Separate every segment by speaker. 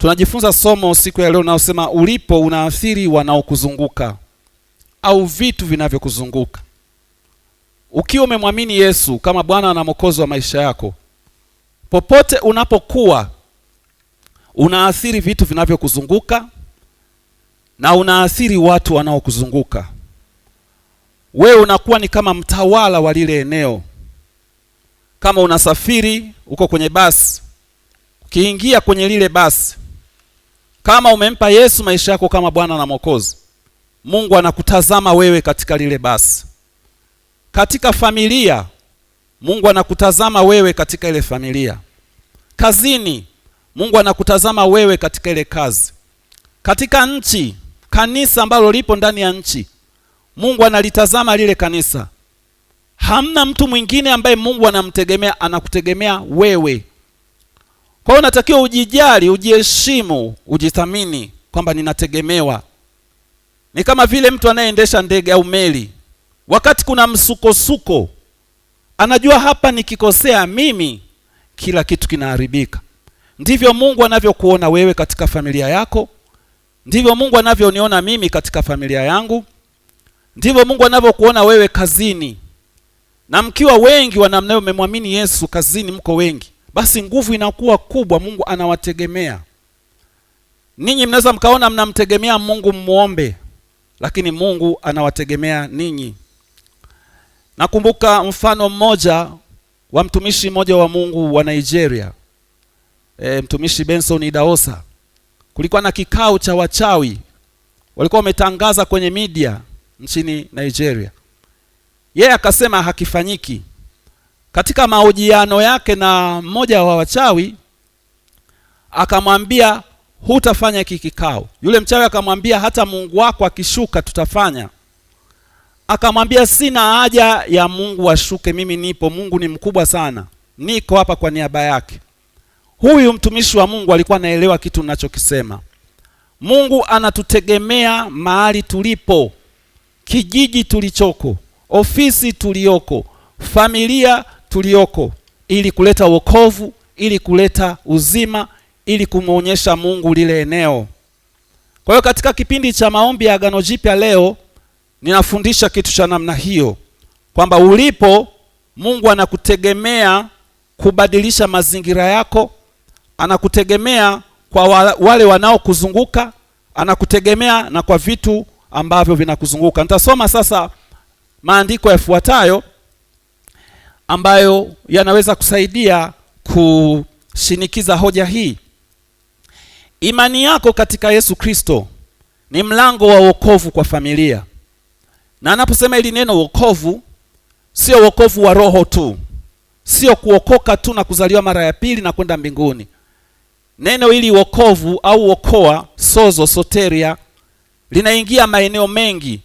Speaker 1: Tunajifunza somo siku ya leo linalosema ulipo unaathiri wanaokuzunguka au vitu vinavyokuzunguka. Ukiwa umemwamini Yesu kama Bwana na Mwokozi wa maisha yako, popote unapokuwa unaathiri vitu vinavyokuzunguka na unaathiri watu wanaokuzunguka. Wewe unakuwa ni kama mtawala wa lile eneo. Kama unasafiri uko kwenye basi, ukiingia kwenye lile basi, kama umempa Yesu maisha yako kama Bwana na Mwokozi, Mungu anakutazama wewe katika lile basi. Katika familia, Mungu anakutazama wewe katika ile familia. Kazini, Mungu anakutazama wewe katika ile kazi. Katika nchi, kanisa ambalo lipo ndani ya nchi, Mungu analitazama lile kanisa. Hamna mtu mwingine ambaye Mungu anamtegemea, anakutegemea wewe. Kwa hiyo unatakiwa ujijali, ujiheshimu, ujithamini kwamba ninategemewa. Ni kama vile mtu anayeendesha ndege au meli. Wakati kuna msukosuko, anajua hapa nikikosea mimi kila kitu kinaharibika. Ndivyo Mungu anavyokuona wewe katika familia yako. Ndivyo Mungu anavyoniona mimi katika familia yangu. Ndivyo Mungu anavyokuona wewe kazini. Na mkiwa wengi wanamnao mmemwamini Yesu kazini, mko wengi, basi nguvu inakuwa kubwa. Mungu anawategemea. Ninyi mnaweza mkaona mnamtegemea Mungu, muombe, lakini Mungu anawategemea ninyi. Nakumbuka mfano mmoja wa mtumishi mmoja wa Mungu wa Nigeria, mtumishi Benson Idahosa. Kulikuwa na kikao cha wachawi, walikuwa wametangaza kwenye media nchini Nigeria. Yeye akasema hakifanyiki. Katika mahojiano yake na mmoja wa wachawi, akamwambia hutafanya hiki kikao. Yule mchawi akamwambia hata Mungu wako akishuka tutafanya. Akamwambia sina haja ya Mungu ashuke, mimi nipo, Mungu ni mkubwa sana, niko hapa kwa niaba yake. Huyu mtumishi wa Mungu alikuwa anaelewa kitu ninachokisema. Mungu anatutegemea mahali tulipo, kijiji tulichoko, ofisi tulioko, familia tulioko, ili kuleta wokovu, ili kuleta uzima, ili kumuonyesha Mungu lile eneo. Kwa hiyo katika kipindi cha maombi ya Agano Jipya leo, ninafundisha kitu cha namna hiyo, kwamba ulipo Mungu anakutegemea kubadilisha mazingira yako, anakutegemea kwa wale wanaokuzunguka, anakutegemea na kwa vitu ambavyo vinakuzunguka. Nitasoma sasa maandiko yafuatayo ambayo yanaweza kusaidia kushinikiza hoja hii. Imani yako katika Yesu Kristo ni mlango wa wokovu kwa familia. Na anaposema hili neno wokovu, sio wokovu wa roho tu, sio kuokoka tu na kuzaliwa mara ya pili na kwenda mbinguni. Neno hili wokovu au wokoa, sozo, soteria, linaingia maeneo mengi.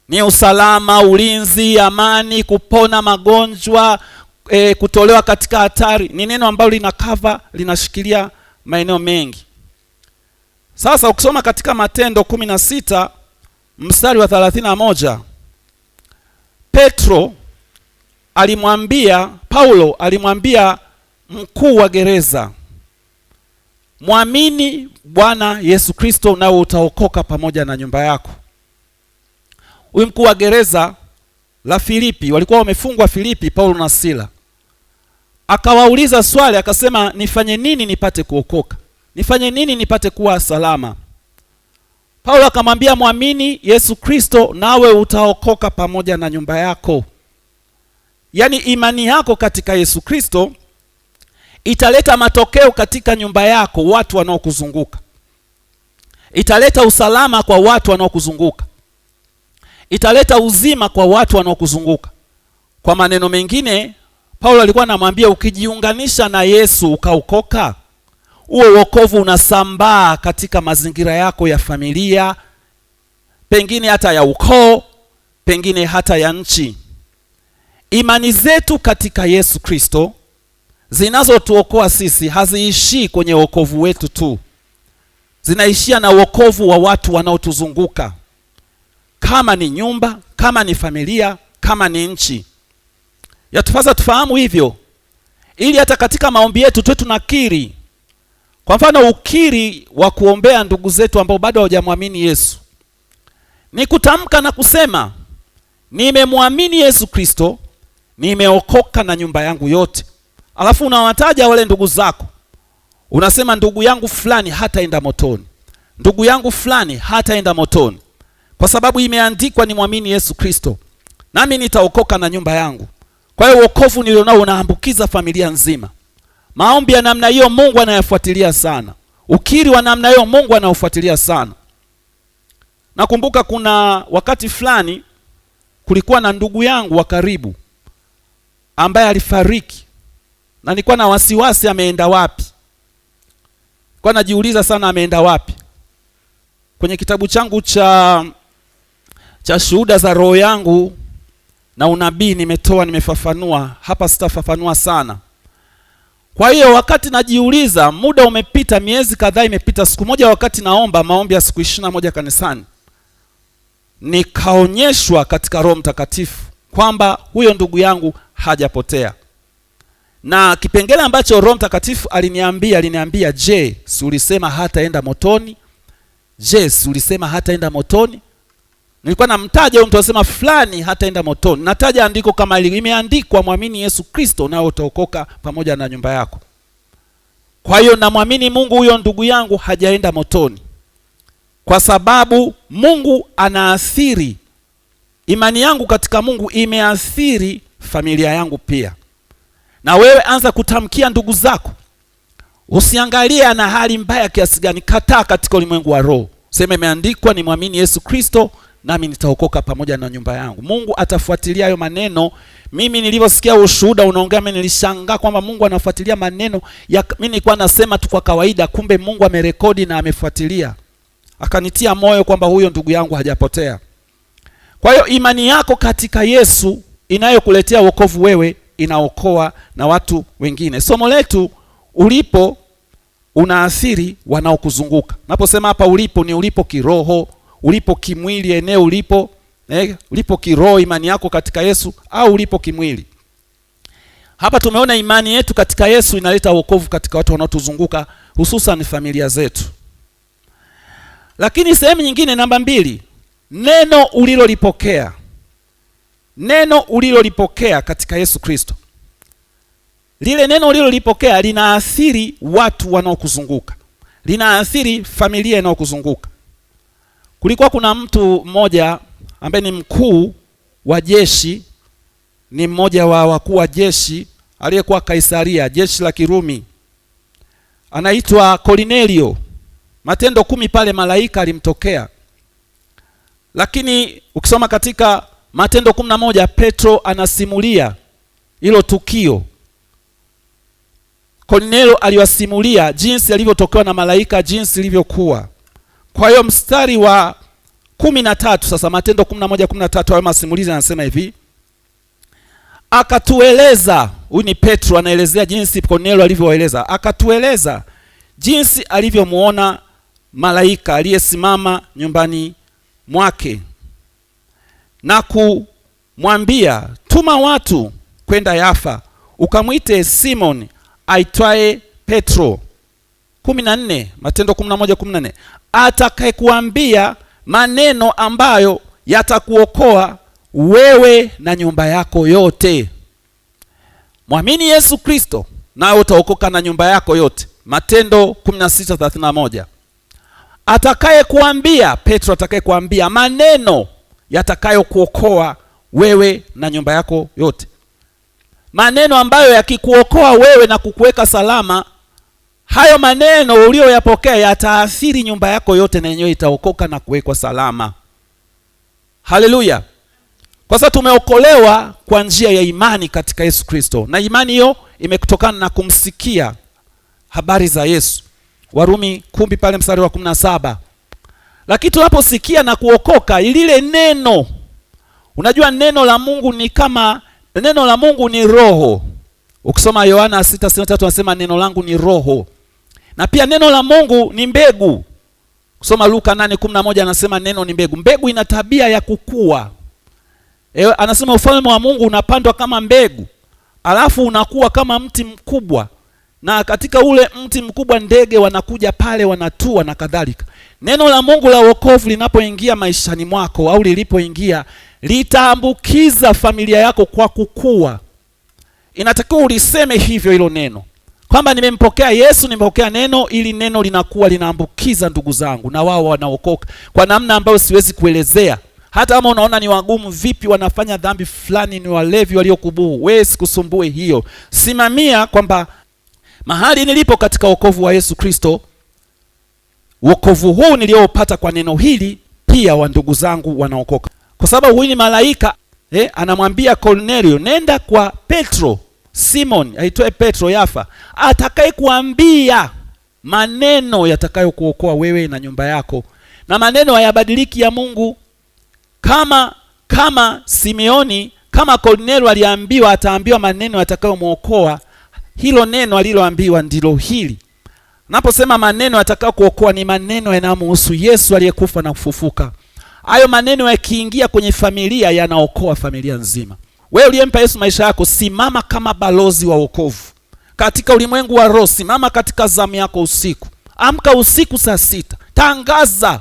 Speaker 1: Ni usalama, ulinzi, amani, kupona magonjwa, kutolewa katika hatari. Ni neno ambalo linashikilia maeneo mengi. Sasa ukisoma katika Matendo 16 mstari wa 31, Paulo alimwambia mkuu wa gereza, mwamini Bwana Yesu Kristo nawe utaokoka pamoja na nyumba yako. Huyu mkuu wa gereza la Filipi, walikuwa wamefungwa Filipi, Paulo na Sila. Akawauliza swali, akasema nifanye nini nipate kuokoka? Nifanye nini nipate kuwa salama? Paulo akamwambia mwamini Yesu Kristo nawe utaokoka pamoja na nyumba yako. Yaani imani yako katika Yesu Kristo italeta matokeo katika nyumba yako, watu wanaokuzunguka. Italeta usalama kwa watu wanaokuzunguka. Italeta uzima kwa watu wanaokuzunguka. Kwa maneno mengine, Paulo alikuwa anamwambia ukijiunganisha na Yesu ukaokoka, huo wokovu unasambaa katika mazingira yako ya familia, pengine hata ya ukoo, pengine hata ya nchi. Imani zetu katika Yesu Kristo zinazotuokoa sisi haziishii kwenye wokovu wetu tu. Zinaishia na wokovu wa watu wanaotuzunguka. Kama ni nyumba, kama ni familia, kama ni nchi. Yatupasa tufahamu hivyo, ili hata katika maombi yetu tuwe tunakiri Kwa mfano, ukiri wa kuombea ndugu zetu ambao bado hawajamwamini Yesu ni kutamka na kusema, nimemwamini Yesu Kristo, nimeokoka na nyumba yangu yote. Alafu unawataja wale ndugu zako, unasema ndugu yangu fulani hataenda motoni, ndugu yangu fulani hataenda motoni, kwa sababu imeandikwa nimwamini Yesu Kristo, nami nitaokoka na nyumba yangu. Kwa hiyo wokovu nilionao unaambukiza familia nzima. Maombi ya namna hiyo Mungu anayafuatilia sana. Ukiri wa namna hiyo Mungu anaufuatilia sana. Nakumbuka kuna wakati fulani kulikuwa na ndugu yangu wa karibu ambaye alifariki, na nilikuwa na wasiwasi ameenda wapi. Nilikuwa najiuliza sana ameenda wapi. Kwenye kitabu changu cha shuhuda za roho yangu na unabii nimefafanua, hapa sitafafanua sana. Kwa hiyo wakati najiuliza, muda umepita, miezi kadhaa imepita, siku moja wakati naomba maombi ya siku 21 kanisani, nikaonyeshwa katika Roho Mtakatifu kwamba huyo ndugu yangu hajapotea. Na kipengele ambacho Roho Mtakatifu aliniambia, je, si ulisema hataenda motoni? Je, si ulisema hataenda motoni? Nilikuwa namtaja huyo mtu, asema fulani hataenda motoni. Nataja andiko kama imeandikwa, mwamini Yesu Kristo na utaokoka pamoja na nyumba yako. Kwa hiyo namwamini Mungu, huyo ndugu yangu hajaenda motoni, kwa sababu Mungu anaathiri. Imani yangu katika Mungu imeathiri familia yangu pia. Na wewe anza kutamkia ndugu zako. Usiangalie ana hali mbaya kiasi gani, kataa katika ulimwengu wa roho. Sema imeandikwa nimwamini Yesu Kristo nami nitaokoka pamoja na nyumba yangu. Mungu atafuatilia hayo maneno. Mimi nilivyosikia ushuhuda unaongea, mimi nilishangaa kwamba Mungu anafuatilia maneno ya mimi nilikuwa nasema tu kwa kawaida, kumbe Mungu amerekodi na amefuatilia. Akanitia moyo kwamba huyo ndugu yangu hajapotea. Kwa hiyo imani yako katika Yesu inayokuletea wokovu wewe inaokoa na watu wengine. Somo letu, ulipo unaathiri wanaokuzunguka. Naposema hapa ulipo, ni ulipo kiroho, ulipo kimwili, eneo ulipo, ulipo kiroho imani yako katika Yesu, au ulipo kimwili. Hapa tumeona imani yetu katika Yesu inaleta wokovu katika watu wanaotuzunguka, hususan familia zetu. Lakini sehemu nyingine, namba 2, neno ulilolipokea. Neno ulilolipokea katika Yesu Kristo, lile neno ulilolipokea linaathiri watu wanaokuzunguka, linaathiri familia inayokuzunguka. Kulikuwa kuna mtu mmoja ambaye ni mkuu wa jeshi, ni mmoja wa wakuu wa jeshi aliyekuwa Kaisaria, jeshi la Kirumi, anaitwa Kornelio. Matendo 10 pale malaika alimtokea. Lakini ukisoma katika Matendo 11, Petro anasimulia hilo tukio. Kornelio aliwasimulia jinsi alivyotokewa na malaika, jinsi ilivyokuwa. Kwa hiyo mstari wa 13 sasa, Matendo 11:13, hayo masimulizi anasema hivi: akatueleza, huyu ni Petro anaelezea jinsi Kornelio alivyoeleza, akatueleza jinsi alivyomuona malaika aliyesimama nyumbani mwake na kumwambia, tuma watu kwenda Yafa ukamwite Simon aitwaye Petro. 14, Matendo 11:14, atakayekuambia maneno ambayo yatakuokoa wewe na nyumba yako yote. Mwamini Yesu Kristo nawe utaokoka na nyumba yako yote. Matendo 16:31. Atakayekuambia, Petro atakayekuambia maneno yatakayokuokoa wewe na nyumba yako yote. Maneno ambayo yakikuokoa wewe na kukuweka salama, hayo maneno uliyoyapokea yataathiri nyumba yako yote, na yenyewe itaokoka na kuwekwa salama. Haleluya! Kwa sababu tumeokolewa kwa njia ya imani katika Yesu Kristo, na imani hiyo imekutokana na kumsikia habari za Yesu. Warumi 10 pale mstari wa 17. Lakini tunaposikia na kuokoka, lile neno, unajua neno la Mungu ni kama, neno la Mungu ni roho. Ukisoma Yohana 6:3 anasema neno langu ni roho. Na pia neno la Mungu ni mbegu. Ukisoma Luka 8:11 anasema neno ni mbegu. Mbegu ina tabia ya kukua. Anasema ufalme wa Mungu unapandwa kama mbegu, alafu unakuwa kama mti mkubwa, na katika ule mti mkubwa ndege wanakuja pale wanatua na kadhalika. Neno la Mungu la wokovu linapoingia maishani mwako au lilipoingia, litaambukiza familia yako kwa kukua. Inatakiwa uliseme hivyo hilo neno, kwamba nimempokea Yesu, nimepokea neno, ili neno linakuwa linaambukiza ndugu zangu, na wao wanaokoka kwa namna ambayo siwezi kuelezea. Hata kama unaona ni wagumu vipi, wanafanya dhambi fulani, ni walevi waliokubuu, wewe sikusumbue hiyo. Simamia kwamba mahali nilipo katika wokovu wa Yesu Kristo, wokovu huu niliopata kwa neno hili, pia wa ndugu zangu wanaokoka. Kwa sababu huyu ni malaika anamwambia Kornelio, nenda kwa Petro, Simon aitwaye Petro Yafa, atakaye kuambia maneno yatakayokuokoa wewe na nyumba yako. Na maneno hayabadiliki ya Mungu. Kama Simeoni, kama Kornelio aliambiwa ataambiwa maneno yatakayomuokoa, hilo neno aliloambiwa ndilo hili. Naposema maneno yatakayokuokoa, ni maneno yanayomhusu Yesu aliyekufa na kufufuka. Hayo maneno yakiingia kwenye familia, yanaokoa familia nzima. Wewe uliyempa Yesu maisha yako, simama kama balozi wa wokovu katika ulimwengu wa roho. Simama katika zamu yako usiku. Amka usiku saa 6, tangaza,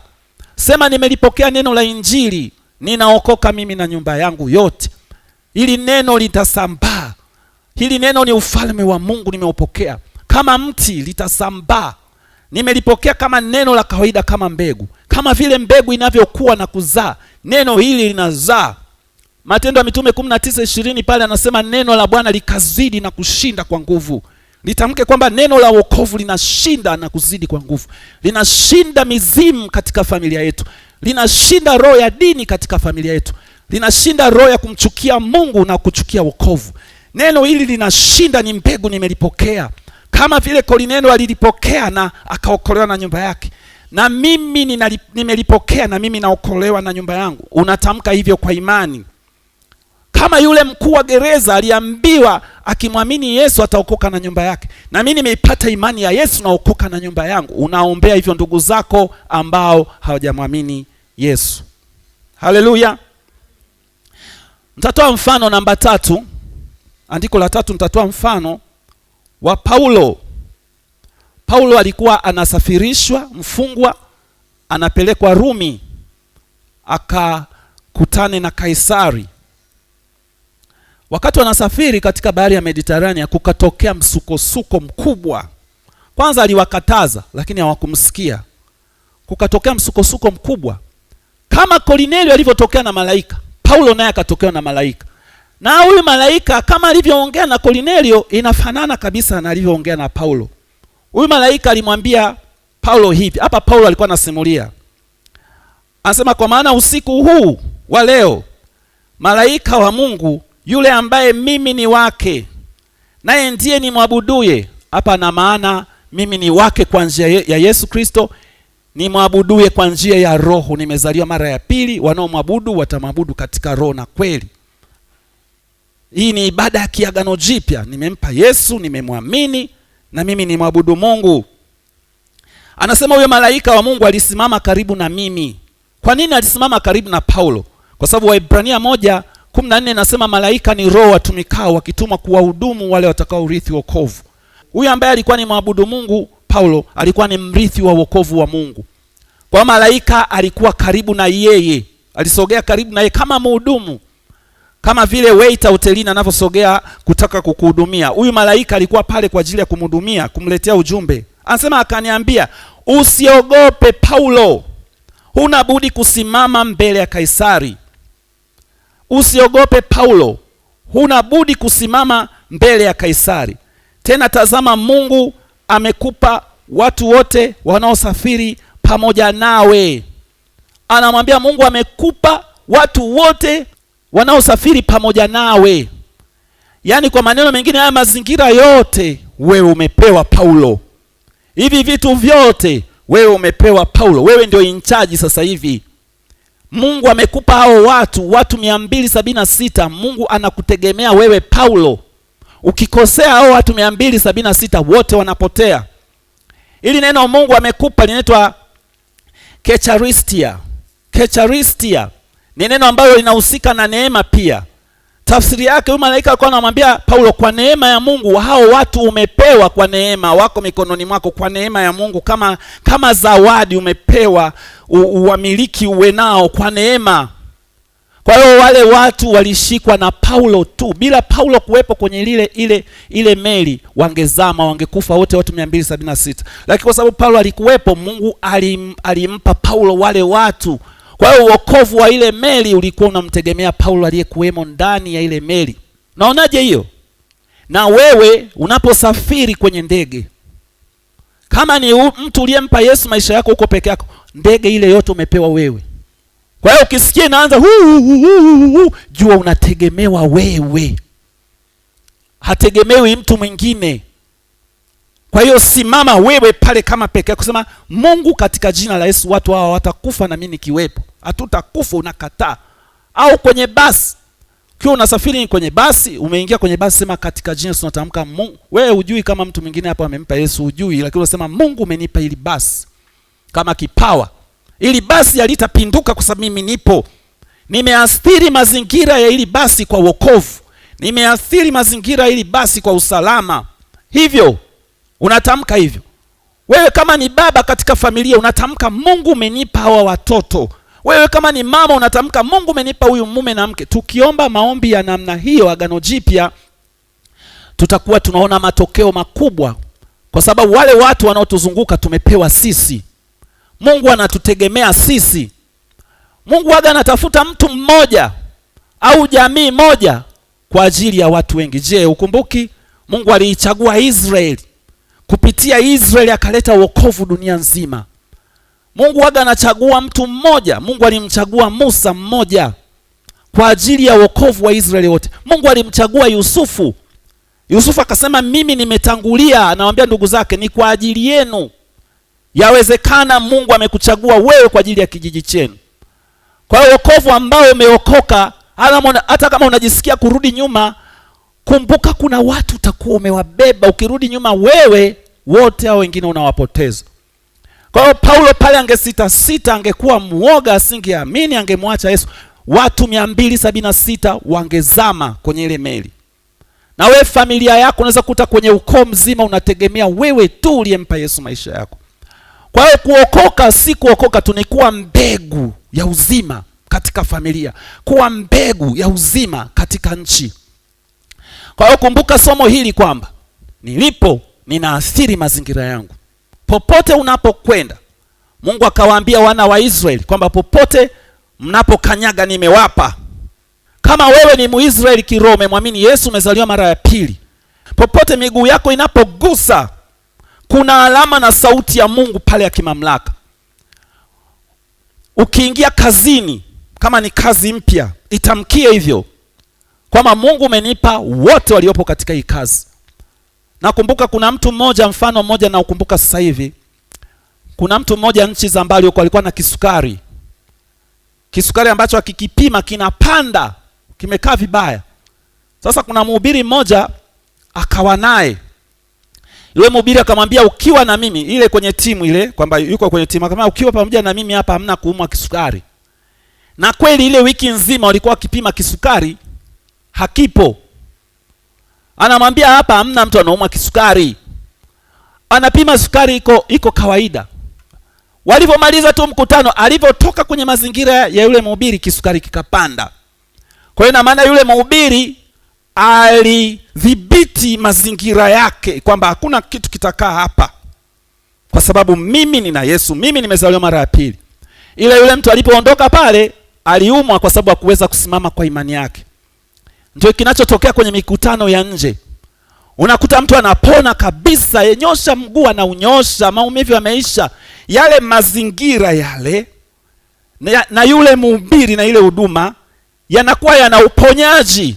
Speaker 1: sema nimelipokea neno la Injili, ninaokoka mimi na nyumba yangu yote. Hili neno litasambaa. Hili neno ni ufalme wa Mungu, nimeupokea kama mti, litasambaa. Nimelipokea kama neno la kawaida, kama mbegu. Kama vile mbegu inavyokuwa na kuzaa, neno hili linazaa. Matendo ya Mitume 19:20 pale anasema neno la Bwana likazidi na kushinda kwa nguvu. Litamke kwamba neno la wokovu linashinda na kuzidi kwa nguvu. Linashinda mizimu katika familia yetu. Linashinda roho ya dini katika familia yetu. Linashinda roho ya kumchukia Mungu na kuchukia wokovu. Neno hili linashinda, ni mbegu, nimelipokea. Kama vile Kornelio alilipokea na akaokolewa na nyumba yake, na mimi nimelipokea na mimi naokolewa na nyumba yangu. Unatamka hivyo kwa imani. Kama yule mkuu wa gereza aliambiwa akimwamini Yesu ataokoka na nyumba yake, na mimi nimeipata imani ya Yesu, naokoka na nyumba yangu. Unaombea hivyo ndugu zako ambao hawajamwamini Yesu. Haleluya. Nitatoa mfano namba 3. Andiko la 3 nitatoa mfano wa Paulo. Paulo alikuwa anasafirishwa mfungwa, anapelekwa Rumi akakutane na Kaisari. Wakati wanasafiri katika bahari ya Mediterania, kukatokea msukosuko mkubwa. Kwanza aliwakataza lakini hawakumsikia. Kukatokea msukosuko mkubwa. Kama Kornelio alivyotokea na malaika, Paulo naye akatokea na malaika. Na huyu malaika kama alivyoongea na Kornelio, inafanana kabisa na alivyoongea na Paulo. Huyu malaika alimwambia Paulo hivi. Hapa Paulo alikuwa anasimulia. Anasema, kwa maana usiku huu wa leo malaika wa Mungu, yule ambaye mimi ni wake, naye ndiye nimwabuduye. Hapa na maana mimi ni wake kwa njia ya Yesu Kristo, nimwabuduye kwa njia ya roho. Nimezaliwa mara ya pili, wanaomwabudu watamwabudu katika roho na kweli. Hii ni ibada ya kiagano jipya. Nimempa Yesu, nimemwamini, na mimi ni mwabudu Mungu. Anasema huyo malaika wa Mungu alisimama karibu na mimi. Kwa nini alisimama karibu na Paulo? Kwa sababu Waebrania 1:14 nasema malaika ni roho watumikao wakitumwa kuwahudumu wale watakao urithi wokovu. Huyu ambaye alikuwa ni mwabudu Mungu, Paulo, alikuwa ni mrithi wa wokovu wa Mungu. Kwa malaika alikuwa karibu na yeye, alisogea karibu na yeye kama mhudumu, kama vile waiter hotelini anavyosogea kutaka kukuhudumia. Huyu malaika alikuwa pale kwa ajili ya kumhudumia, kumletea ujumbe. Anasema, akaniambia, usiogope Paulo, huna budi kusimama mbele ya Kaisari. Usiogope Paulo, huna budi kusimama mbele ya Kaisari. Tena tazama, Mungu amekupa watu wote wanaosafiri pamoja nawe. Anamwambia Mungu amekupa watu wote wanaosafiri pamoja nawe. Yaani kwa maneno mengine, haya mazingira yote wewe umepewa Paulo. Hivi vitu vyote wewe umepewa Paulo. Wewe ndio in charge sasa hivi. Mungu amekupa hao watu 276. Mungu anakutegemea wewe Paulo. Ukikosea hao watu 276 wote wanapotea. Ili neno Mungu amekupa linaitwa kecharistia. Kecharistia ni neno ambalo linahusika na neema pia. Tafsiri yake huyu malaika alikuwa anamwambia Paulo, kwa neema ya Mungu hao watu umepewa, kwa neema wako mikononi mwako, kwa neema ya Mungu kama zawadi umepewa, uamiliki uwe nao kwa neema. Kwa hiyo wale watu walishikwa na Paulo tu. Bila Paulo kuwepo kwenye ile meli wangezama, wangekufa wote watu 276. Lakini kwa sababu Paulo alikuwepo, Mungu alimpa Paulo wale watu. Kwa hiyo wokovu wa ile meli ulikuwa unamtegemea Paulo aliyekuwemo ndani ya ile meli. Naonaje hiyo? Na wewe unaposafiri kwenye ndege, kama ni mtu uliyempa Yesu maisha yako uko peke yako, ndege ile yote umepewa wewe. Kwa hiyo ukisikia inaanza jua unategemewa wewe, hategemewi mtu mwingine. Kwa hiyo simama wewe pale kama peke yako, kusema Mungu, katika jina la Yesu watu hawa watakufa na mimi nikiwepo. Hatutakufa, unakataa. Au kwenye basi, ukiwa unasafiri kwenye basi, umeingia kwenye basi, sema katika jina Yesu natamka Mungu. Wewe hujui kama mtu mwingine hapo amempa Yesu, hujui, lakini unasema Mungu umenipa hili basi kama kipawa. Ili basi halitapinduka kwa sababu mimi nipo. Nimeathiri mazingira ya ili basi kwa wokovu. Nimeathiri mazingira ya ili basi kwa usalama. Hivyo unatamka hivyo. Wewe kama ni baba katika familia unatamka Mungu umenipa hawa watoto. Wewe kama ni mama unatamka Mungu umenipa huyu mume na mke. Tukiomba maombi ya namna hiyo Agano Jipya, tutakuwa tunaona matokeo makubwa, kwa sababu wale watu wanaotuzunguka tumepewa sisi. Mungu anatutegemea sisi. Mungu anatafuta mtu mmoja au jamii moja kwa ajili ya watu wengi. Je, ukumbuki Mungu aliichagua Israeli? Kupitia Israeli akaleta wokovu dunia nzima. Mungu anachagua mtu mmoja. Mungu alimchagua Musa mmoja kwa ajili ya wokovu wa Israeli wote. Mungu alimchagua Yusufu. Yusufu akasema mimi nimetangulia, anawaambia ndugu zake, ni kwa ajili yenu. Yawezekana Mungu amekuchagua wewe kwa ajili ya kijiji chenu. Kwa hiyo wokovu ambao umeokoka, hata kama unajisikia kurudi nyuma, kumbuka kuna watu utakuwa umewabeba. Ukirudi nyuma wewe, wote hao wengine unawapoteza. Kwa hiyo Paulo pale angesita, angekuwa muoga, asingeamini, angemwacha Yesu, watu 276 wangezama kwenye ile meli. Na wewe familia yako unaweza kuta kwenye ukoo mzima unategemea wewe tu uliyempa Yesu maisha yako. Kwa hiyo kuokoka si kuokoka tu, ni kuwa mbegu ya uzima katika familia, kuwa mbegu ya uzima katika nchi. Kwa hiyo kumbuka somo hili kwamba nilipo ninaathiri mazingira yangu. Popote unapokwenda, Mungu akawaambia wana wa Israeli kwamba popote mnapokanyaga nimewapa. Kama wewe ni Muisraeli kiroho, umemwamini Yesu, umezaliwa mara ya pili, popote miguu yako inapogusa kuna alama na sauti ya Mungu pale ya kimamlaka. Ukiingia kazini, kama ni kazi mpya, itamkie hivyo kwamba Mungu umenipa wote waliopo katika hii kazi. Nakumbuka kuna mtu mmoja, mfano mmoja na ukumbuka sasa hivi. Kuna mtu mmoja nchi za mbali huko alikuwa na kisukari. Kisukari ambacho akikipima kinapanda, kimekaa vibaya. Sasa kuna mhubiri mmoja akawa naye. Yule mhubiri akamwambia ukiwa na mimi, ile kwenye timu ile, kwamba yuko kwenye timu, akamwambia ukiwa pamoja na mimi hapa hamna kuumwa kisukari. Na kweli ile wiki nzima walikuwa wakipima kisukari, hakipo. Anamwambia hapa hamna mtu anaumwa kisukari. Anapima sukari iko kawaida. Walipomaliza tu mkutano, alipotoka kwenye mazingira ya yule mhubiri, kisukari kikapanda. Kwa hiyo na maana yule mhubiri alidhibiti mazingira yake kwamba hakuna kitu kitakaa hapa, kwa sababu mimi nina Yesu, mimi nimezaliwa mara ya pili. Ile yule mtu alipoondoka pale aliumwa kwa sababu hakuweza kusimama kwa imani yake. Ndio kinachotokea kwenye mikutano ya nje. Unakuta mtu anapona kabisa, yenyosha mguu anaunyosha, maumivu yameisha. Yale mazingira yale na yule mhubiri na ile huduma yanakuwa yana uponyaji.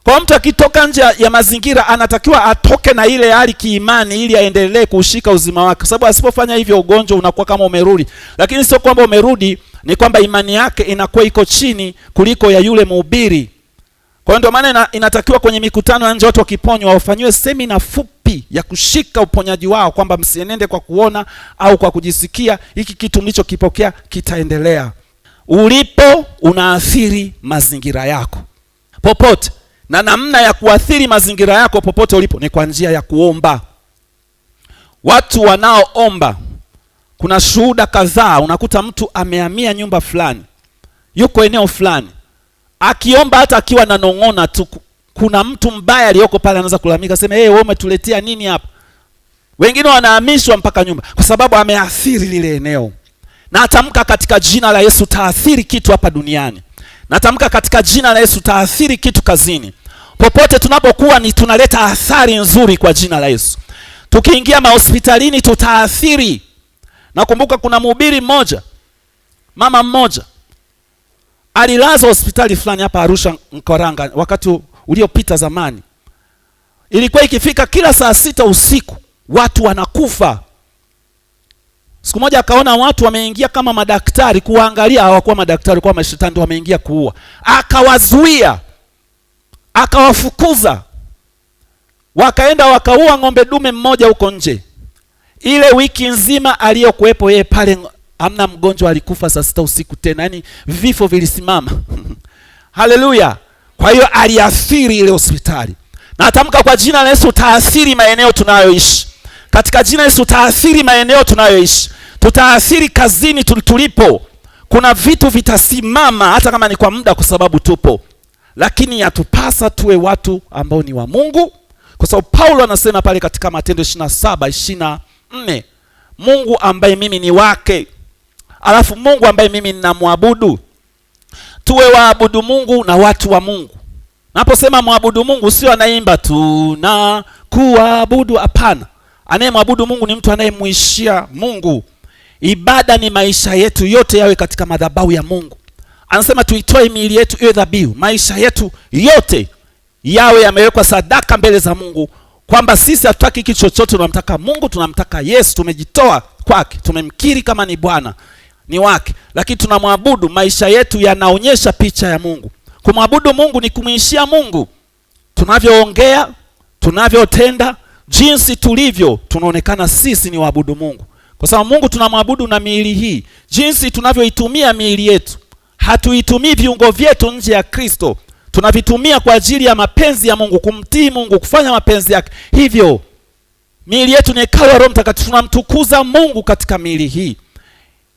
Speaker 1: Kwa mtu akitoka nje ya mazingira anatakiwa atoke na ile hali kiimani ili aendelee kushika uzima wake. Sababu asipofanya hivyo ugonjwa unakuwa kama umerudi. Lakini sio kwamba umerudi, ni kwamba imani yake inakuwa iko chini kuliko ya yule mhubiri. Kwa hiyo ndio maana inatakiwa kwenye mikutano ya nje watu wakiponywa wafanyiwe semina fupi ya kushika uponyaji wao, kwamba msienende kwa kuona au kwa kujisikia, hiki kitu mlichokipokea kitaendelea. Ulipo unaathiri mazingira yako. popote. Na namna ya kuathiri mazingira yako popote ulipo ni kwa njia ya kuomba. Watu wanaoomba, kuna shuhuda kadhaa, unakuta mtu amehamia nyumba fulani, yuko eneo fulani, akiomba hata akiwa nanong'ona tu, kuna mtu mbaya aliyoko pale anaanza kulalamika, sema wewe umetuletea nini hapa? Wengine wanahamishwa mpaka nyumba kwa sababu ameathiri lile eneo. Na atamka katika jina la Yesu, taathiri kitu hapa duniani. Na atamka katika jina la Yesu, taathiri kitu kazini. Popote tunapokuwa ni tunaleta athari nzuri kwa jina la Yesu. Tukiingia mahospitalini tutaathiri. Nakumbuka kuna mhubiri mmoja, mama mmoja alilazwa hospitali fulani hapa Arusha Nkoranga wakati uliopita zamani. Ilikuwa ikifika kila saa 6 usiku watu wanakufa. Siku moja akaona watu wameingia kama madaktari kuangalia, hawakuwa madaktari, kwa mashetani wameingia kuua. Akawazuia, akawafukuza. Wakaenda wakaua ng'ombe dume mmoja huko nje. Ile wiki nzima aliyokuepo yeye pale hamna mgonjwa alikufa saa 6 usiku tena. Yaani vifo vilisimama. Haleluya. Kwa hiyo aliathiri ile hospitali. Na atamka kwa jina la Yesu, taathiri maeneo tunayoishi. Katika jina la Yesu, taathiri maeneo tunayoishi. Tutaathiri kazini tulipo. Kuna vitu vitasimama hata kama ni kwa muda kwa sababu tupo. Lakini yatupasa tuwe watu ambao ni wa Mungu. Kwa sababu Paulo anasema pale katika Matendo 27:24, Mungu ambaye mimi ni wake, alafu Mungu ambaye mimi ninamwabudu. Tuwe waabudu Mungu na watu wa Mungu. Naposema muabudu Mungu sio anaimba tu na kuabudu, hapana. Anayemwabudu Mungu ni mtu anayemuishia Mungu. Ibada ni maisha yetu yote yawe katika madhabahu ya Mungu. Anasema tuitoe miili yetu iwe dhabihu. Maisha yetu yote yawe yamewekwa sadaka mbele za Mungu, kwamba sisi hatutaki kitu chochote, tunamtaka Mungu, tunamtaka Yesu, tumejitoa kwake, tumemkiri kama ni Bwana, ni wake, lakini tunamwabudu. Maisha yetu yanaonyesha picha ya Mungu. Kumwabudu Mungu ni kumwishia Mungu. Tunavyoongea, tunavyotenda, jinsi tulivyo, tunaonekana sisi ni waabudu Mungu. Kwa sababu Mungu tunamwabudu na miili hii. Jinsi tunavyoitumia miili yetu, hatuitumii viungo vyetu nje ya Kristo. Tunavitumia kwa ajili ya mapenzi ya Mungu, kumtii Mungu, kufanya mapenzi yake. Hivyo miili yetu ni hekalu la Roho Mtakatifu. Tunamtukuza Mungu katika miili hii.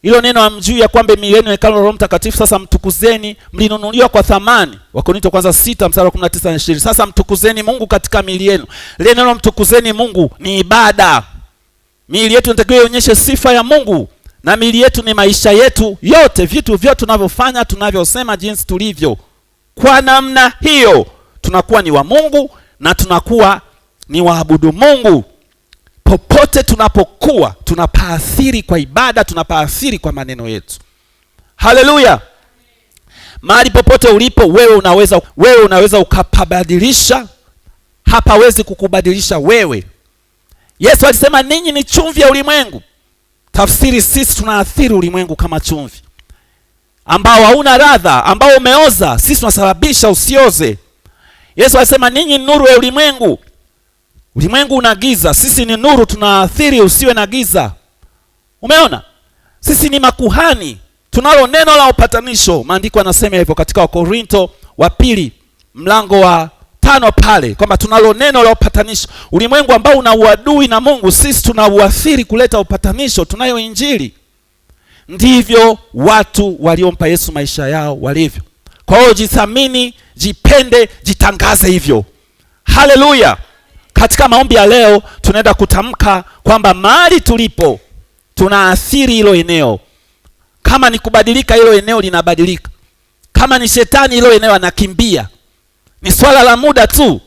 Speaker 1: Hilo neno hamjui ya kwamba miili yenu ni hekalu la Roho Mtakatifu? Sasa mtukuzeni, mlinunuliwa kwa thamani. Wakorintho kwanza 6:19-20. Sasa mtukuzeni Mungu katika miili yenu. Ile neno mtukuzeni Mungu ni ibada. Miili yetu inatakiwa ionyeshe sifa ya Mungu, na miili yetu ni maisha yetu yote, vitu vyote tunavyofanya, tunavyosema, jinsi tulivyo. Kwa namna hiyo tunakuwa ni wa Mungu na tunakuwa ni waabudu Mungu. Popote tunapokuwa tunapaathiri kwa ibada, tunapaathiri kwa maneno yetu. Haleluya. Mahali popote ulipo wewe unaweza ukapabadilisha, hapawezi kukubadilisha wewe. Yesu alisema ninyi ni chumvi ya ulimwengu. Tafsiri, sisi tunaathiri ulimwengu kama chumvi ambao hauna ladha, ambao umeoza, sisi tunasababisha usioze. Yesu alisema ninyi ni nuru ya ulimwengu. Ulimwengu una giza, sisi ni nuru, tunaathiri usiwe na giza. Umeona? Sisi ni makuhani, tunalo neno la upatanisho. Maandiko yanasema hivyo katika Wakorintho wa pili mlango wa 5 pale, kwamba tunalo neno la upatanisho. Ulimwengu ambao una uadui na Mungu, sisi tunauathiri kuleta upatanisho, tunayo injili. Ndivyo watu waliompa Yesu maisha yao walivyo. Kwa hiyo jithamini, jipende, jitangaze hivyo. Haleluya. Katika maombi ya leo tunaenda kutamka kwamba mahali tulipo tunaathiri hilo eneo. Kama ni kubadilika, hilo eneo linabadilika. Kama ni shetani, hilo eneo anakimbia. Ni swala la muda tu,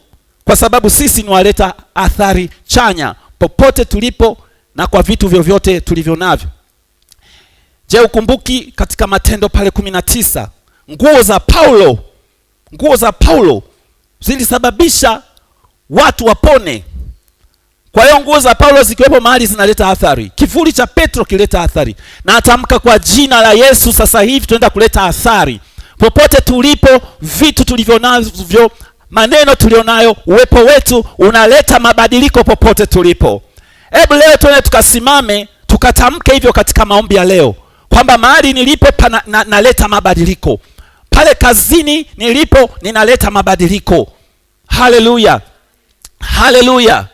Speaker 1: kwa sababu sisi ni waleta athari chanya popote tulipo na kwa vitu vyovyote tulivyo navyo. Je, ukumbuki katika Matendo pale 19, nguo za Paulo zilisababisha watu wapone. Kwa hiyo nguo za Paulo zikiwepo mahali zinaleta athari. Kivuli cha Petro kileta athari. Na atamka kwa jina la Yesu, sasa hivi tunaenda kuleta athari. Popote tulipo, vitu tulivyo navyo, maneno tulionayo, uwepo wetu unaleta mabadiliko popote tulipo. Hebu leo tuende tukasimame, tukatamke hivyo katika maombi ya leo, kwamba mahali nilipo naleta mabadiliko. pale kazini nilipo ninaleta mabadiliko. Haleluya, haleluya.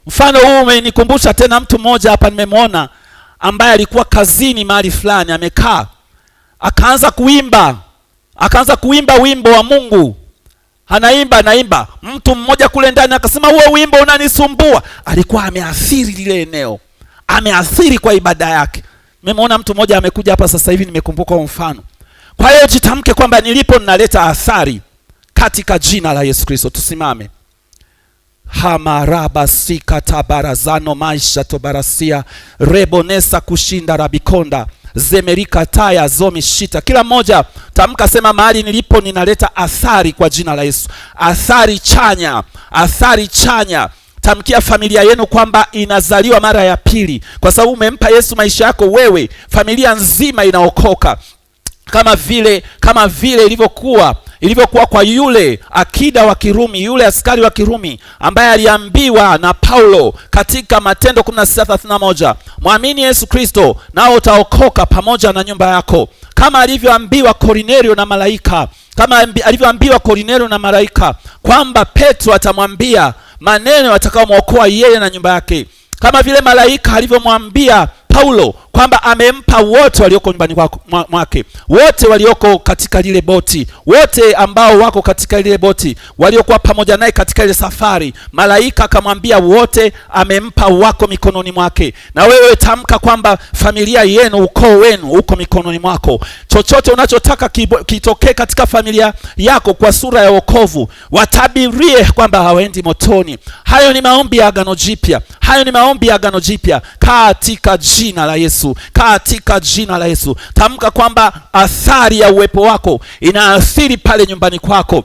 Speaker 1: Mfano huu umenikumbusha tena mtu mmoja hapa nimemwona, ambaye alikuwa kazini mahali fulani amekaa, akaanza kuimba wimbo wa Mungu. Anaimba. Mtu mmoja kule ndani akasema, huo wimbo unanisumbua. Alikuwa ameathiri lile eneo, ameathiri kwa ibada yake. Nimemwona mtu mmoja amekuja hapa sasa hivi, nimekumbuka mfano. Kwa hiyo jitamke kwamba nilipo ninaleta athari katika jina la Yesu Kristo. Tusimame. Hamaraba sika tabarazano maisha tobarasia rebonesa kushinda rabikonda zemerika taya zomi shita. Kila mmoja tamka, sema mahali nilipo ninaleta athari kwa jina la Yesu. Athari chanya, athari chanya. Tamkia familia yenu kwamba inazaliwa mara ya pili, kwa sababu umempa Yesu maisha yako wewe, familia nzima inaokoka. Kama vile ilivyokuwa kwa yule akida wa Kirumi, yule askari wa Kirumi ambaye aliambiwa na Paulo katika Matendo 16:31, mwamini Yesu Kristo nao utaokoka pamoja na nyumba yako. Kama alivyoambiwa Kornelio na malaika, kwamba Petro atamwambia maneno atakayomwokoa yeye na nyumba yake. Kama vile malaika alivyomwambia Paulo kwamba amempa wote walioko nyumbani mwake, wote walioko katika lile boti, wote ambao wako katika lile boti, waliokuwa pamoja naye katika ile safari, malaika akamwambia wote amempa wako mikononi mwake. Na wewe tamka kwamba familia yenu, ukoo wenu uko mikononi mwako. Chochote unachotaka kitokee katika familia yako kwa sura ya wokovu, watabirie kwamba hawaendi motoni. Hayo ni maombi ya Agano Jipya, katika jina la Yesu, katika jina la Yesu. Tamka kwamba athari ya uwepo wako inaathiri pale nyumbani kwako,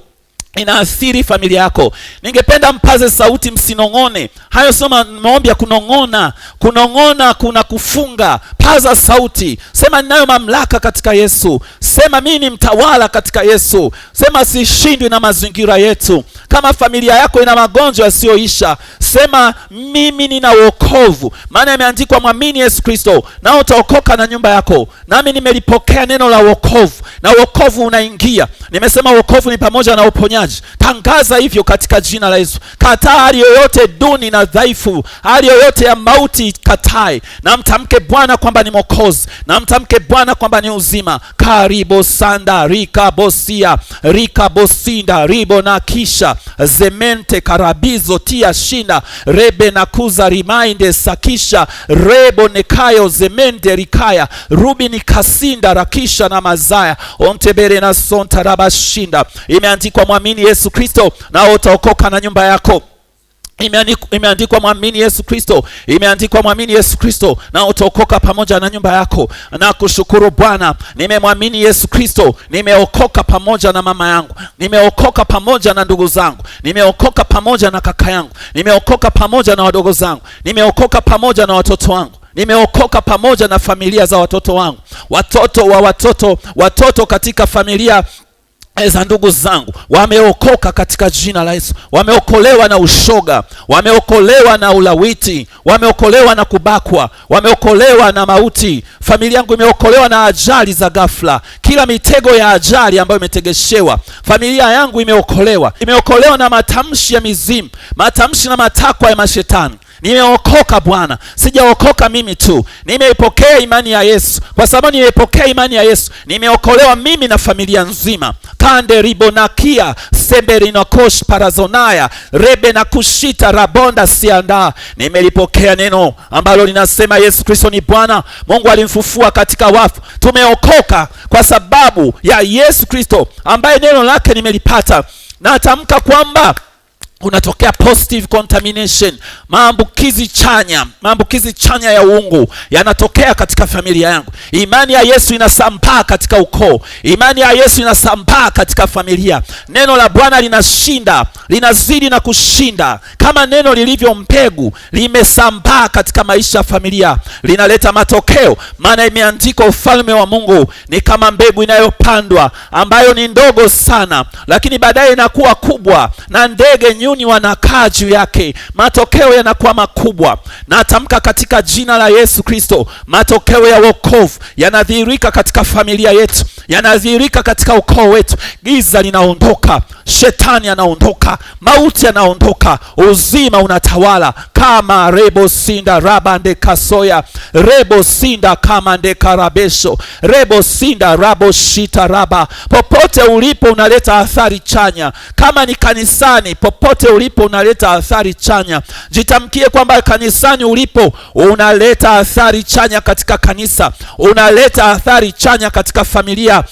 Speaker 1: inaathiri familia yako. Ningependa mpaze sauti, msinong'one. Hayo sio maombi ya kunong'ona. Kunong'ona kuna kufunga. Paza sauti, sema ninayo mamlaka katika Yesu. Sema mimi ni mtawala katika Yesu. Sema sishindwi na mazingira yetu. Kama familia yako ina magonjwa yasiyoisha, sema mimi nina wokovu, maana imeandikwa mwamini Yesu Kristo na utaokoka na nyumba yako. Nami nimelipokea neno la wokovu, na wokovu unaingia. Nimesema wokovu ni pamoja na uponyaji. Tangaza hivyo katika jina la Yesu. Kataa hali yoyote duni na dhaifu, hali yoyote ya mauti katae, na mtamke Bwana kwamba ni Mwokozi, na mtamke Bwana kwamba ni uzima. Karibo sanda rika bosia rika bosinda ribo na kisha zemente karabizo tia shinda rebe na kuza rimainde sakisha rebo nekayo zemente rikaya rubi ni kasinda rakisha na mazaya ontebere na sonta rabashinda. Imeandikwa mwamini Yesu Kristo na utaokoka na nyumba yako. Imeandikwa mwamini Yesu Kristo, imeandikwa mwamini Yesu Kristo na utaokoka pamoja na nyumba yako. Na kushukuru Bwana, nimemwamini Yesu Kristo, nimeokoka pamoja na mama yangu, nimeokoka pamoja na ndugu zangu, nimeokoka pamoja na kaka yangu, nimeokoka pamoja na wadogo zangu, nimeokoka pamoja na watoto wangu, nimeokoka pamoja na familia za watoto wangu, watoto katika familia za ndugu zangu wameokoka katika jina la Yesu. Wameokolewa na ushoga, wameokolewa na ulawiti, wameokolewa na kubakwa, wameokolewa na mauti. Familia yangu imeokolewa na ajali za ghafla, kila mitego ya ajali ambayo imetegeshewa. Familia yangu imeokolewa na matamshi ya mizimu, matamshi na matakwa ya mashetani. Nimeokoka Bwana, sijaokoka mimi tu, nimeipokea imani ya Yesu. Kwa sababu nimeipokea imani ya Yesu, nimeokolewa mimi na familia nzima. Kande ribonakia semberi na kosh parazonaya rebe na kushita rabonda sianda. Nimelipokea neno ambalo linasema Yesu Kristo ni Bwana. Mungu alimfufua katika wafu. Tumeokoka kwa sababu ya Yesu Kristo ambaye neno lake nimelipata. Na atamka kwamba unatokea positive contamination, maambukizi chanya ya uungu yanatokea katika familia yangu. Imani ya Yesu inasambaa katika ukoo, imani ya Yesu inasambaa katika familia. Neno la Bwana linashinda, linazidi na kushinda. Kama neno lilivyo mbegu, limesambaa katika maisha ya familia, linaleta matokeo. Maana imeandikwa ufalme wa Mungu ni kama mbegu inayopandwa, ambayo ni ndogo sana, lakini baadaye inakuwa kubwa na ndege nyuni wanakaa juu yake. Matokeo yanakuwa makubwa. Na atamka katika jina la Yesu Kristo, matokeo ya wokovu yanadhihirika katika familia yetu. yanadhihirika katika ukoo wetu. Giza linaondoka, shetani anaondoka, mauti yanaondoka, uzima unatawala. Kama rebo sinda rabande kasoya, rebo sinda kama nde karabesho, rebo sinda rabo shita raba. Popote ulipo unaleta athari chanya. Kama ni kanisani, popote ulipo unaleta athari chanya. Jitamkie kwamba kanisani ulipo unaleta athari chanya katika kanisa, unaleta athari chanya katika familia.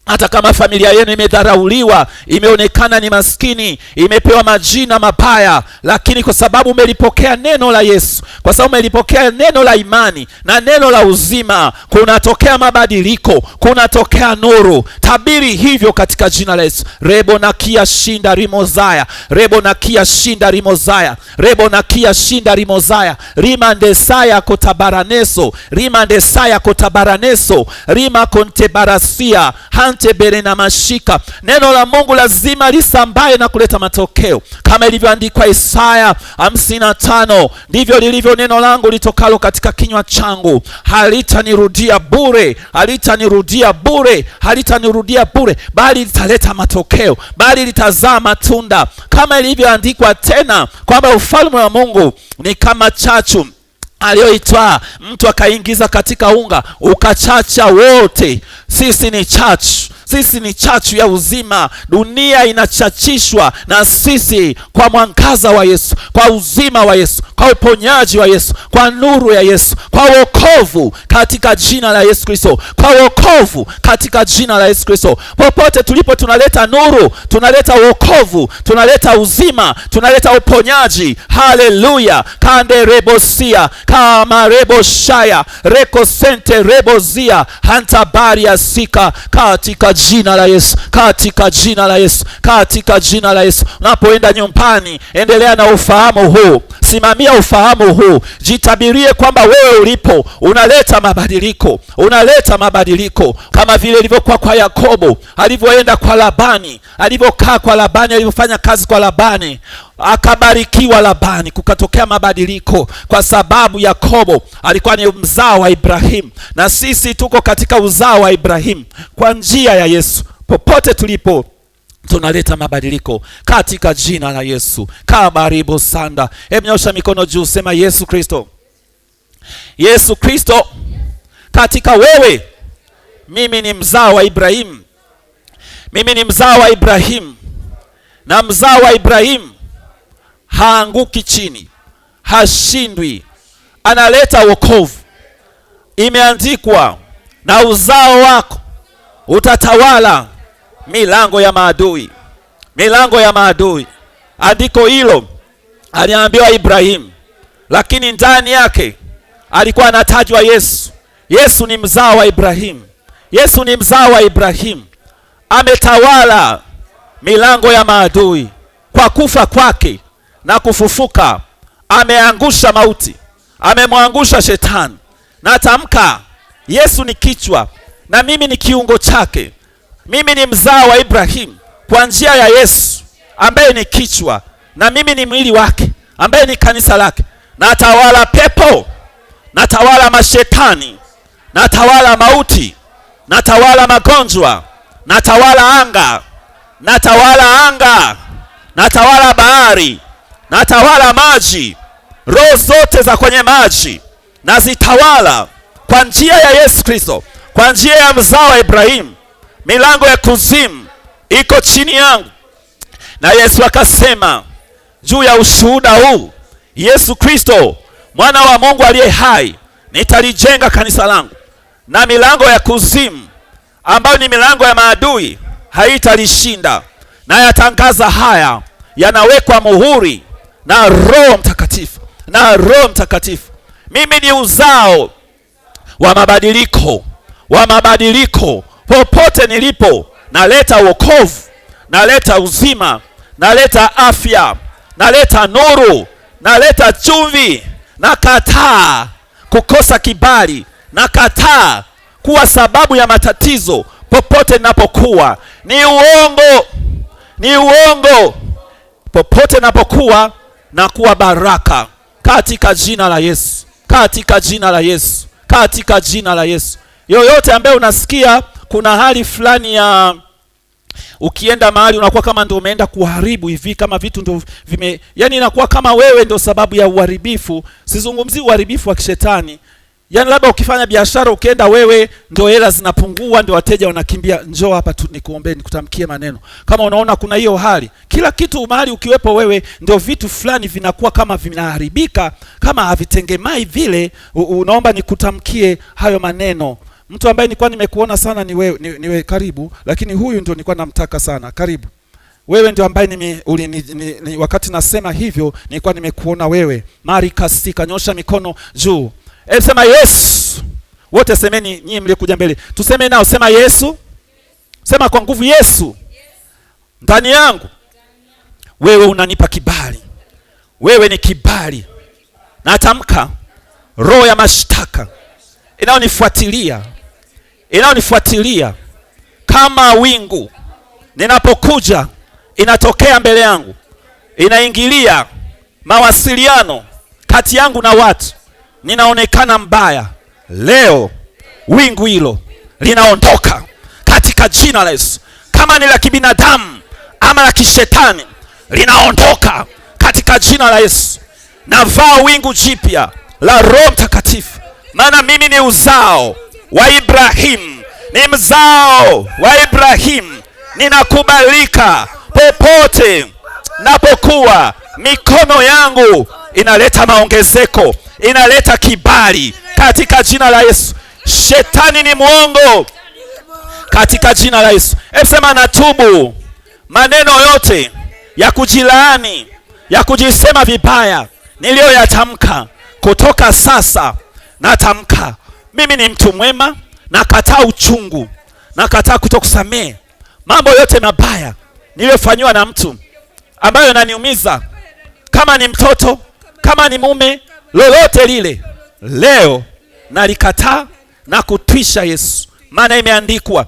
Speaker 1: Hata kama familia yenu imedharauliwa, imeonekana ni maskini, imepewa majina mabaya, lakini kwa sababu umelipokea neno la Yesu, kwa sababu umelipokea neno la imani na neno la uzima, kunatokea mabadiliko, kunatokea nuru. Tabiri hivyo katika jina la Yesu. Rebo na kia shinda rimozaya, rebo na kia shinda rimozaya, rebo na kia shinda rimozaya, rima ndesaya kotabaraneso, rima ndesaya kotabaraneso, rima kontebarasia bere na mashika. Neno la Mungu lazima lisambaye na kuleta matokeo. Kama ilivyoandikwa Isaya 55, ndivyo lilivyo neno langu litokalo katika kinywa changu, halitanirudia bure, halitanirudia bure, halitanirudia bure, bali litaleta matokeo, bali litazaa matunda. Kama ilivyoandikwa tena kwamba ufalme wa Mungu ni kama chachu aliyoitwaa mtu akaingiza katika unga ukachacha wote. Sisi ni chachu, sisi ni chachu ya uzima. Dunia inachachishwa na sisi kwa mwangaza wa Yesu, kwa uzima wa Yesu, kwa uponyaji wa Yesu, kwa nuru ya Yesu, kwa wokovu katika jina la Yesu Kristo, kwa wokovu katika jina la Yesu Kristo. Popote tulipo tunaleta nuru, tunaleta wokovu, tunaleta uzima, tunaleta uponyaji. Haleluya. Kande rebosia kama reboshaya rekosente rebozia hantabaria sika katika jina la Yesu, katika jina la Yesu, katika jina la Yesu. Unapoenda nyumbani, endelea na ufahamu huu, simamia ufahamu huu, jitabirie kwamba wewe ulipo unaleta mabadiliko, unaleta mabadiliko. Kama vile ilivyokuwa kwa Yakobo, alivyoenda kwa Labani, alivyokaa kwa Labani, alivyofanya kazi kwa Labani, akabarikiwa Labani, kukatokea mabadiliko kwa sababu Yakobo alikuwa ni mzao wa Ibrahimu, na sisi tuko katika uzao wa Ibrahimu kwa njia ya Yesu. Popote tulipo tunaleta mabadiliko katika jina la Yesu. Karibu sanda. Hebu nyosha mikono juu, sema Yesu Kristo, Yesu Kristo, katika wewe mimi ni mzao wa Ibrahimu, mimi ni mzao wa Ibrahimu, na mzao wa Ibrahimu haanguki chini, hashindwi, analeta wokovu. Imeandikwa, na uzao wako utatawala milango ya maadui, milango ya maadui. Andiko hilo aliambiwa Ibrahimu, lakini ndani yake alikuwa anatajwa Yesu. Yesu ni mzao wa Ibrahimu, Yesu ni mzao wa Ibrahimu, ametawala milango ya maadui. Kwa kufa kwake na kufufuka ameangusha mauti, amemwangusha shetani. Na tamka, Yesu ni kichwa na mimi ni kiungo chake. Mimi ni mzao wa Ibrahimu kwa njia ya Yesu ambaye ni kichwa, na mimi ni mwili wake ambaye ni kanisa lake. Natawala pepo, natawala mashetani, natawala mauti, natawala magonjwa, natawala anga, natawala anga, natawala bahari, natawala maji, roho zote za kwenye maji nazitawala kwa njia ya Yesu Kristo, kwa njia ya mzao wa Ibrahimu. Milango ya kuzimu iko chini yangu. Na Yesu akasema juu ya ushuhuda huu, Yesu Kristo mwana wa Mungu aliye hai, nitalijenga kanisa langu, na milango ya kuzimu ambayo ni milango ya maadui haitalishinda. Na yatangaza haya, yanawekwa muhuri na Roho Mtakatifu, na Roho Mtakatifu. Mimi ni uzao wa mabadiliko, wa mabadiliko. Popote nilipo naleta wokovu, naleta uzima, naleta afya, naleta nuru, naleta chumvi. Nakataa kukosa kibali, nakataa kuwa sababu ya matatizo popote ninapokuwa. Ni uongo, ni uongo. Popote ninapokuwa na kuwa baraka katika jina la Yesu, katika jina la Yesu, katika jina la Yesu. Yoyote ambaye unasikia kuna hali fulani ya ukienda mahali unakuwa kama ndio umeenda kuharibu hivi, kama vitu ndio yani inakuwa kama wewe ndio sababu ya uharibifu. Sizungumzi uharibifu wa kishetani. Yani labda ukifanya biashara ukienda wewe ndio hela zinapungua, ndio wateja wanakimbia, njoo hapa tu nikuombe nikutamkie maneno. Kama unaona kuna hiyo hali, kila kitu mahali ukiwepo wewe ndio vitu fulani vinakuwa kama vinaharibika, kama havitengemai vile, unaomba nikutamkie hayo maneno. Mtu ambaye nilikuwa nimekuona sana ni wewe, karibu, lakini huyu ndio nilikuwa namtaka sana. Karibu. Wewe ndio ambaye wakati nasema hivyo nilikuwa nimekuona wewe. Mari kasika, nyosha mikono juu. Sema Yesu. Wote semeni, nyinyi mlikuja mbele. Tuseme nao, sema Yesu. Sema kwa nguvu, Yesu. Ndani yangu wewe unanipa kibali. Wewe ni kibali. Natamka roho ya mashtaka inaonifuatilia kama wingu, ninapokuja inatokea mbele yangu, inaingilia mawasiliano kati yangu na watu, ninaonekana mbaya. Leo wingu hilo linaondoka katika jina la Yesu. Kama ni la kibinadamu ama la kishetani, linaondoka katika jina la Yesu. Navaa wingu jipya la Roho Mtakatifu, maana mimi ni uzao wa Ibrahimu, ni mzao wa Ibrahimu. Ninakubalika popote napokuwa. Mikono yangu inaleta maongezeko, inaleta kibali katika jina la Yesu. Shetani ni mwongo katika jina la Yesu. Sema natubu maneno yote ya kujilaani, ya kujisema vibaya niliyoyatamka. Kutoka sasa natamka mimi ni mtu mwema, nakataa uchungu, nakataa kutokusamehe mambo yote mabaya niliyofanywa na mtu ambayo yananiumiza, kama ni mtoto, kama ni mume, lolote lile. Leo nalikataa na kutwisha Yesu, maana imeandikwa,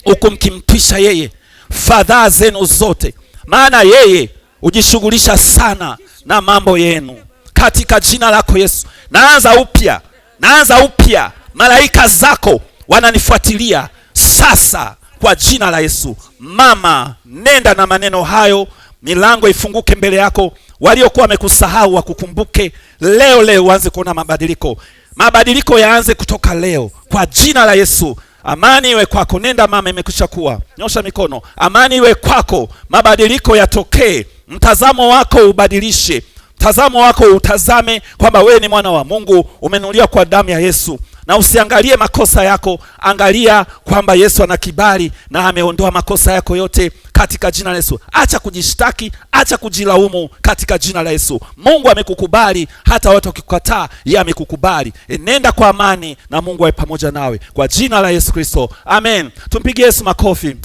Speaker 1: ukumkimtwisha yeye fadhaa zenu zote, maana yeye hujishughulisha sana na mambo yenu. Katika jina lako Yesu, naanza upya. Malaika zako wananifuatilia sasa kwa jina la Yesu. Mama, nenda na maneno hayo, milango ifunguke mbele yako. Waliokuwa wamekusahau wakukumbuke leo uanze kuona mabadiliko yaanze kutoka leo kwa jina la Yesu. Amani iwe kwako. Nenda mama, imekwisha kuwa. Nyosha mikono. Amani iwe kwako. Mabadiliko yatokee. Mtazamo wako ubadilishe. Mtazamo wako utazame kwamba wewe ni mwana wa Mungu, umenunuliwa kwa damu ya Yesu. Na usiangalie makosa yako, angalia kwamba Yesu ana kibali na ameondoa makosa yako yote katika jina la Yesu. Acha kujishtaki, acha kujilaumu katika jina la Yesu. Mungu amekukubali, hata watu wakikukataa, yeye amekukubali. Nenda kwa amani na Mungu awe pamoja nawe kwa jina la Yesu Kristo. Amen. Tumpigie Yesu makofi.